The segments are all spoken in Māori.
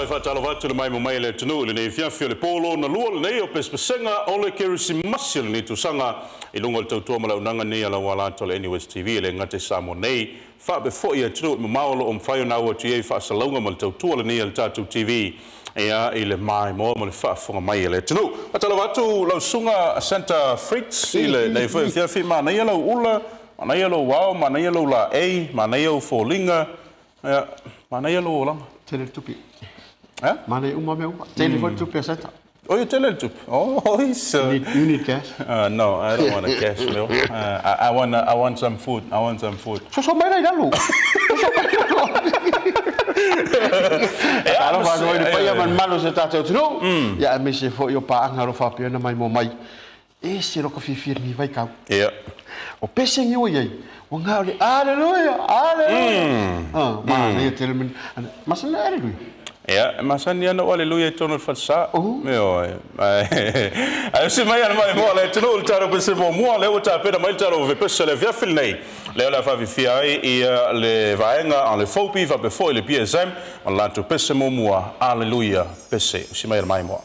Ai whatalo watu le mai mo mai le tunu le nei fiafio le polo na lua le nei o Pesepesega O Le Kerisimasi le nei tusanga I lunga le tautua ma launanga nei ala wala tole NUS TV le ngate sa mo nei fa be fo ia tunu mo maolo o mfaio na ua tua fa salonga ma le tautua le nei al tatu TV ia I le mai mo le fa fonga mai le tunu atalo watu lau sunga Santa Fritz I le nei fiafi ma nei ala ula ma nei ala wao ma nei ala la ei ma nei o folinga ma nei ala ola Tele tupi. Huh? Mana uma meu. Telephone tupi sata. Oh, you tell it to. Oh, You need cash? No, I don't want a cash meal. I want some food. I want some food. So mai lai dalu. Kalau baru ini payah malu saya tak tahu. Ya, mesti for yo pa ang harofa pia na mai mo mai. Siro ko fifir ni vai kau. Yeah. O peseng yo yai. O ngau le haleluya, haleluya. Mana ya telmen. Masalah haleluya. Ja, maar zijn die nou halleluja tonen van sa? Ja, ai se mai ana mai mo le tonu taro pe se mo le o ta pe mai taro ve pe se le via filnei. Le la fa vi fiai le vaenga en le fopi va pe foi le PSM on la to pe se mo haleluya pe se si mai mo.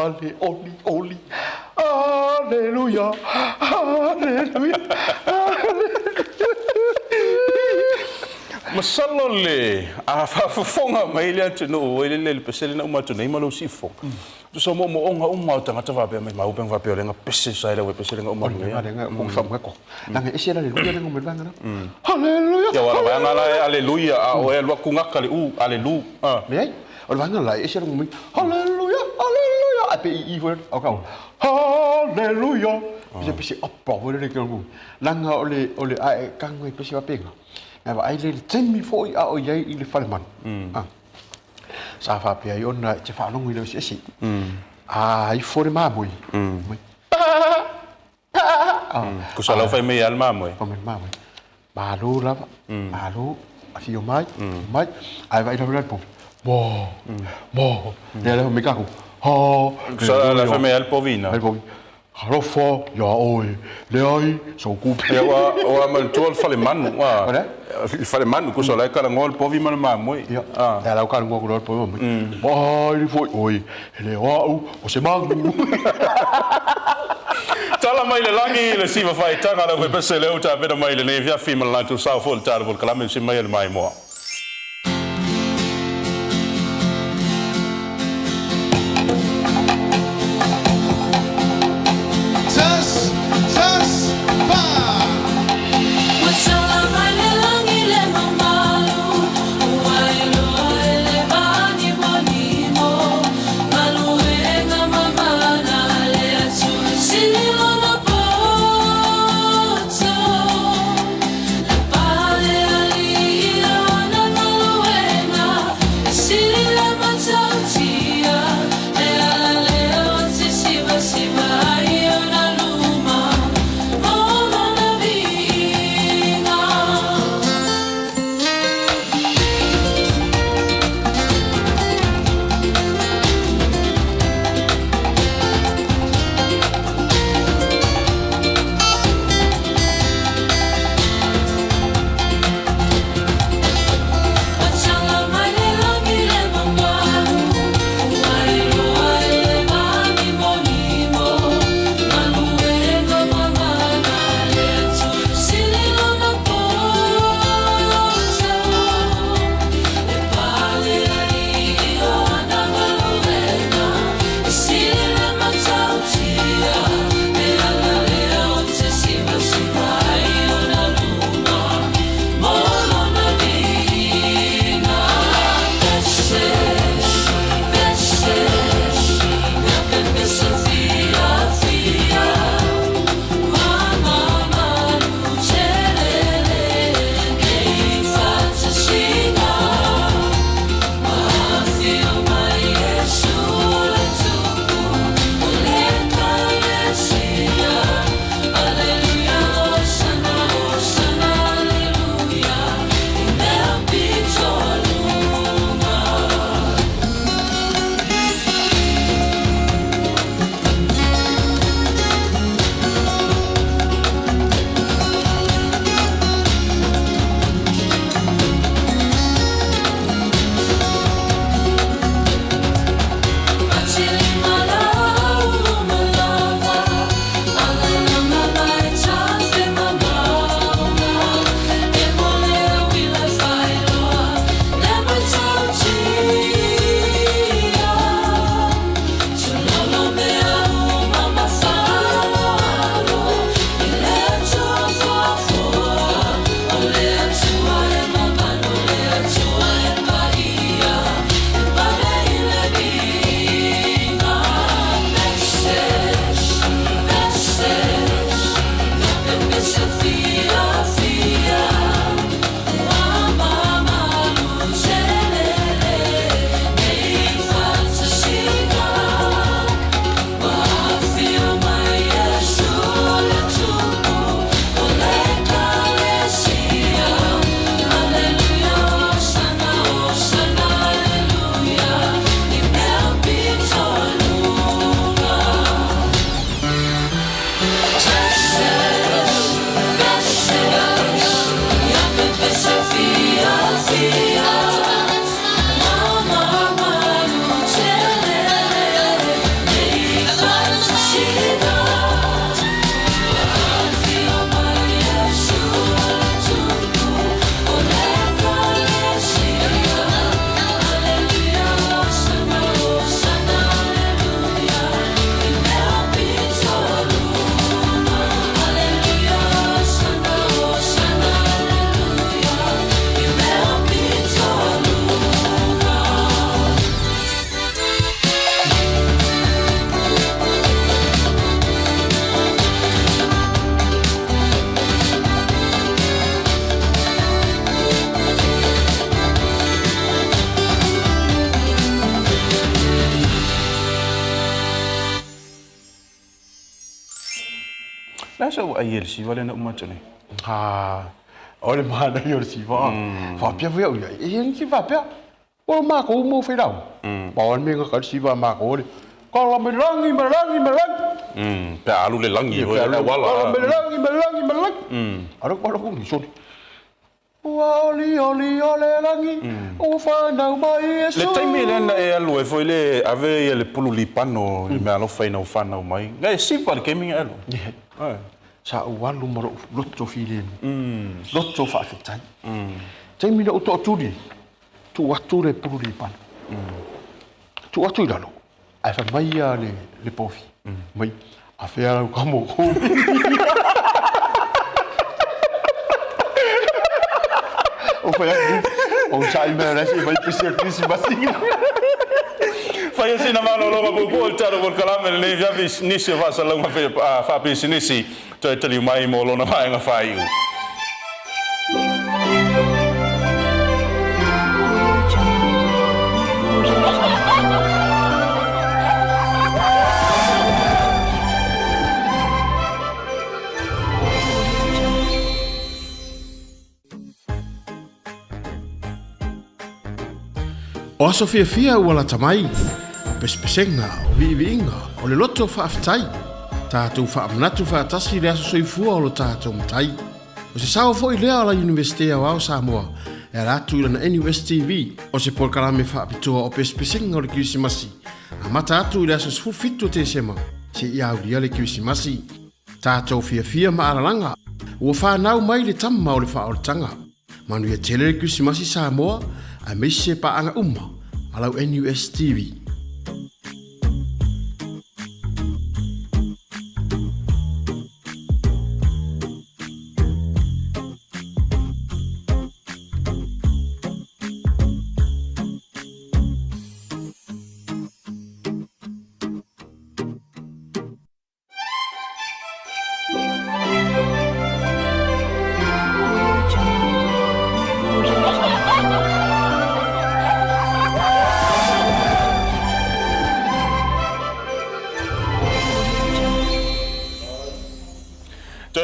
Bale, oli. Haleluya, haleluya. Masalo le a fonga mai le tunu le pesele na uma tunu malo sifo. Tu so mo onga tanga tava pe mai mau peng va pe le nga pese sai le pesele nga uma le. Ada nga kong sam ko. Nang isi haleluya nga mo banga na. Haleluya. Ya wala banga la haleluya o e lo kunga kali haleluya. Nei, o banga la isi nga haleluya, haleluya. Ape I word o ka. Haleluya. Pese oppa wo le ke mo. Langa ole ai kang mai pese va penga. Ngai wa ai le temi foi a o yai I le faleman. Sa fa pia I ona te fa longu I le sesi. I fore mamoi. Ku sa lo fai me al mamoi. Fa me mamoi. Balu lava. Balu afio mai. Mai ai vai la po. Bo. Le la me kaku. Ho. Sa la fa me al povina. Al povina. Harofo ya oi le ai so ku pe wa man tol fale man wa fale man ku so la kala ngol po vi man ma mo ya la ka ngol po mo ai foi oi le wa o se mangu tala mai le langi le siva fai tanga la pese le uta veda mai le nevia fima la tu sa fol tar vol kala si mai le mai mo La so ai el si vale na umatone. Ole mana yo si va. Fa pia veo ya. E si va pia. O ma ko mo fe dau. Ba on me ka si va ma ko. Ko la me rangi. Pe alu le langi ho e wala. Melangi. Aro palo ko ni soni. Oli ole langi. O fa na mai e so. Le taimi le na e alu e foi le ave le pulu li pano le me alo fai na fa na mai. Ngai sipa le kemi alo. Sa o walu maro lotto filin. Lotto fa fitai. Taimi le o tudi. Tu watu le pulu li pano. Tu watu ilalo. Ai fa mai le pofi. Mai a fe ala kamo. O foi aqui. O sai merece vai Pesepesega. Fai assim na mano logo por voltar por calame le já vi nisi va sa longa fa nisi to tali mai mo lo na mai nga fai. O aso fia ua la tamai, pesepesega o viiviiga o le loto faafetai. Tatou faamanatu faatasi le aso soifua o lo tatou matai. O se sao foʻi lea o la Universite Auao Samoa e a latu i lana NUSTV o se polokalame faapitoa o pesepesega o le kerisimasi. A mata atu i le aso sefufitu tesema se ia aulia le kerisimasi. Tatou fia ma alalaga ua fanau mai le tama o le faaoletaga. Manuia tele le kerisimasi Samoa a meise paaga uma alau NUSTV.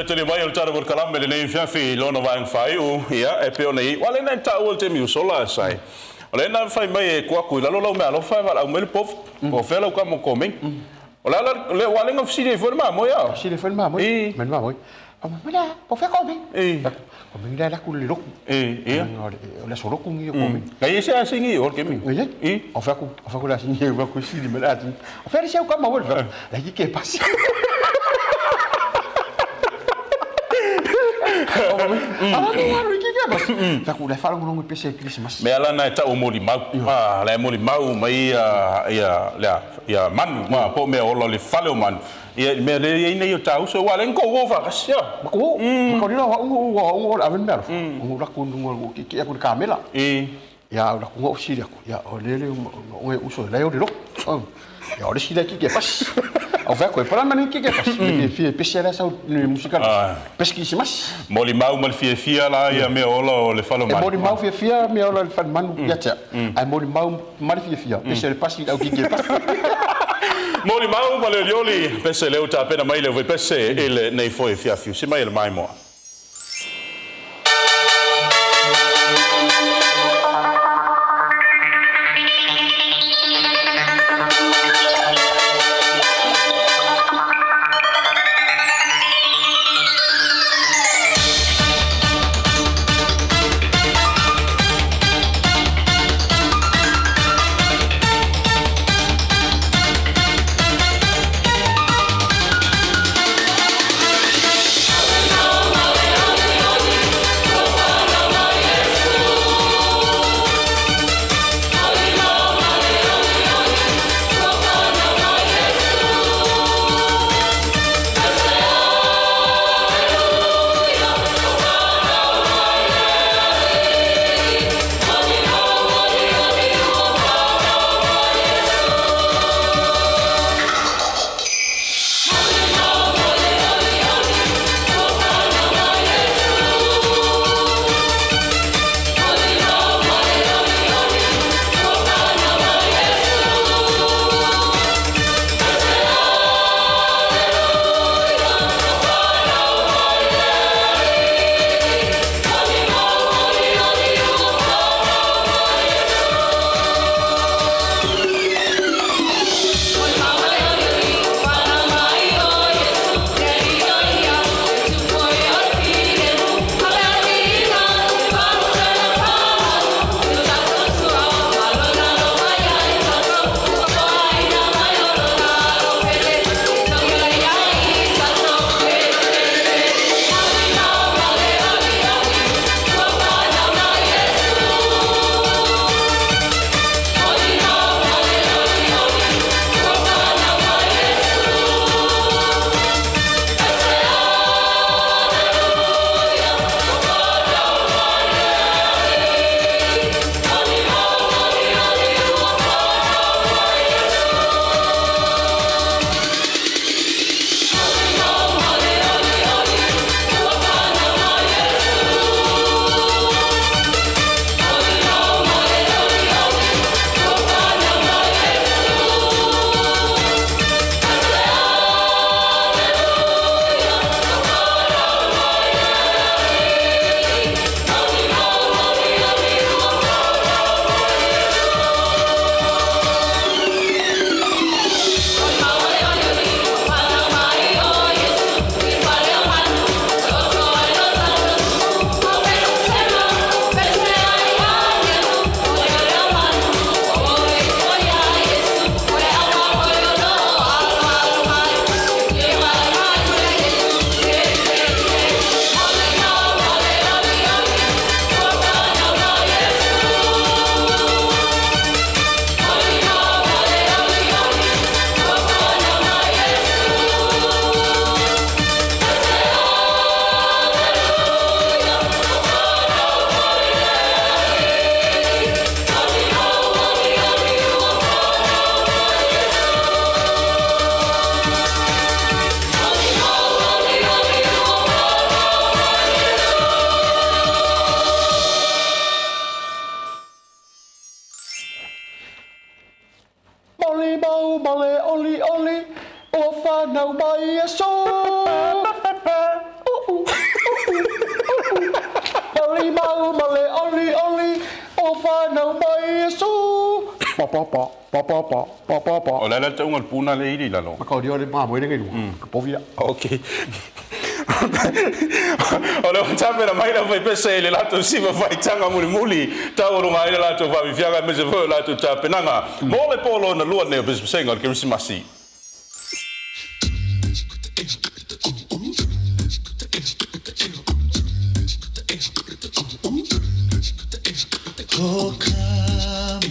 Tele mai o tara por kalame le nei fiafi lona vai fai o ia e pe nei wale na ta o te mi sola sai ole na fai mai e kwa ku la lo me alo fai va o mel pof po fela ka mo komen ole le wale nga fsi de forma mo ya Si le forma mo men ma mo mira po fe komen ko men la ku le ro ia ole so ro ku ngi komen ga ese asingi o kemi o fa ku la singi va ku si di melati o fa se o ka ma wo la ki ke pasi Taku le falo ngongo pese Christmas. Me ala na ta o moli mau. La moli mau mai ia manu ma po me o le falo man. Ia me le nei o tau so wale ko go fa kasia. Ko dilo o aven mer. O la ku ngo ki ku kamela. Ya o la ku o siri ku. Ya o le o uso le o dilo. Ya o le siri ki ke pas. O vai ko para mani ki ke pas. Fie pese la sa musical. Pesquissimas. Moli mau mal fia la ia me o le falo man. Moli mau fia me o le falo man ya cha. Ai moli mau mal fia. Pese le pas au ki ke pas. Moli mau ma le lioli pese le uta pena mai le voi pese ele nei foi fiafiu se mai le mai mo. No. male oli oli o whanau mai e so. Oli mau male oli oli o whanau mai e so. Pa. O lele te ungal puna le ili lalo. Makau dia le mamo ele ngai. Kapovia. Okay. O le tape na mai la vai pesa ele lato siva vai tanga muli tau runga ele lato vai fianga me se vo lato tape nanga. Mo le polo na lua ne Pesepesega O Le Kerisimasi. Oh, come,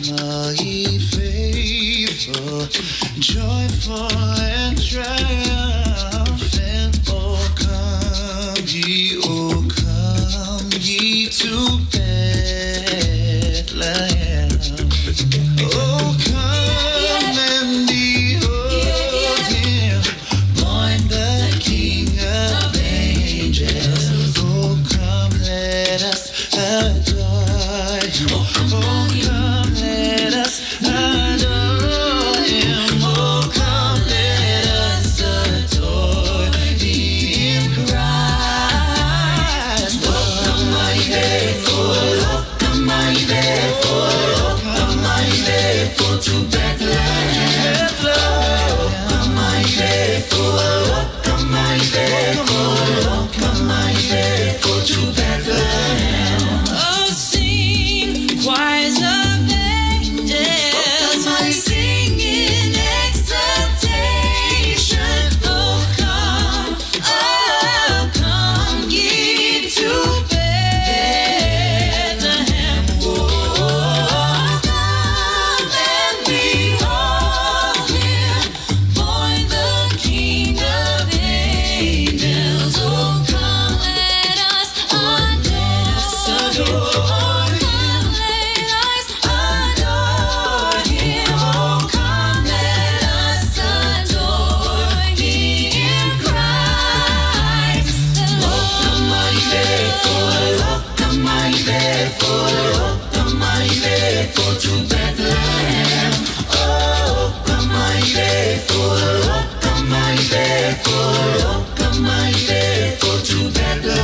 ye faithful, joyful and triumphant. Oh, come ye to Bethlehem. Oh, come and behold him, born the King of angels. Oh, come, let us adore him. Oh, come, let us adore him. Oh, come, let us adore him, Christ. Oh, come, my faithful. Oh, come, my faithful. Oh, come, my faithful to Bethlehem. Oh, come, my faithful. Oh, come, my faithful. Oh, come, my faithful to Bethlehem. Oh, sing choirs of angels, sing in exultation. Oh, come ye to Bethlehem. Oh, come and behold him, born the King of angels. Oh, come let us adore. Oh, come let us adore him. Oh, come let us adore him, Christ. Oh, come my faithful. Oh, come my faithful. Oh, come my faithful to Bethlehem. Oh, come my faithful. Oh, come my faithful. Oh, come my faithful to Bethlehem.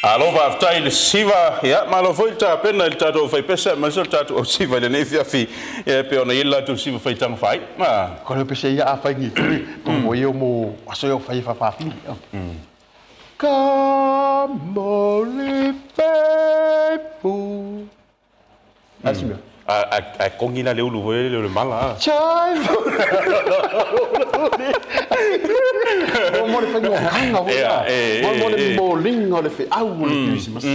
Alo va aftai le siva ya malo volta pena il tato fai pesa ma so tato o siva le ne fi e pe ona illa tu siva fai tang fai ma Ko le pese ia fai ni to mo yo mo aso yo fai fa fi. Come only faithful. Asima. a kongina le ulu voe le mala Chai. Mo le fai no hanga vo. Mo le molingo le fe au le Christmas.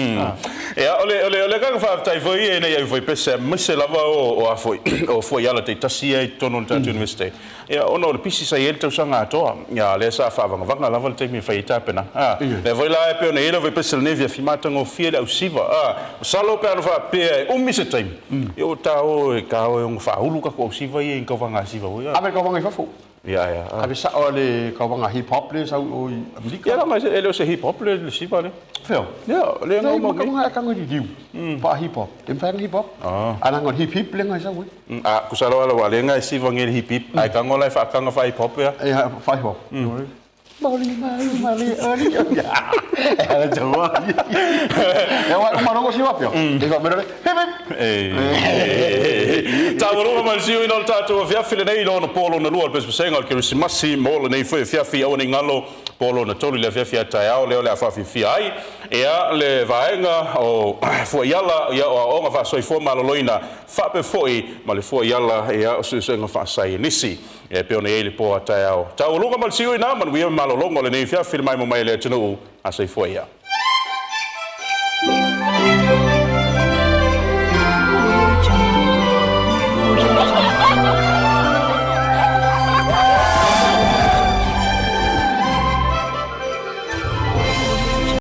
ole ka fa tai foi e nei foi pese mse lava o foi o foi ala te tasi e tono ta university ono le pisi sai el te sanga to ya le sa fa vanga lava te mi fai ta pena le voi la pe ona ele voi pese ne via fimata ngo fiel au siva salo pe ana fa pe mi se time yo ta o e ka o fa ulu ka ko siva e ko vanga siva o Ave ko vanga fa fu. Ja. Abe sa ole kawanga hip hop le sa o Amerika. Ja, dan is ele se hip hop le sipa le. Feo. Ja, le Nei no mo kawanga ka ngodi diu. Pa hip hop. Dem fa hip hop. Ana ngod hip le ngai sa wi. Kusala wala le ngai siva ngel hip hip. Ai ka ngola fa ka nga hip hop ya. Ja, fa hip hop. Mali ali ya. Jawa. Ya wa mano ko siwa pio. Diga merole. Tawarunga malisiu ina tatu fiafile nei lo polo na lua Pesepesega O Le Kerisimasi mo le nei foi fiafi au ni ngalo polo na toli le fiafia taiao le ole afafi fiai ea le vaenga o fuaiala ia o nga fa soi fo maloloina fa pe foi ma le fuaiala ea o susenga fa sai nisi e pe ona ele po taiao tawarunga malisiu ina man wi malolongo le nei fiafi mai mo mai le tunu a sai foia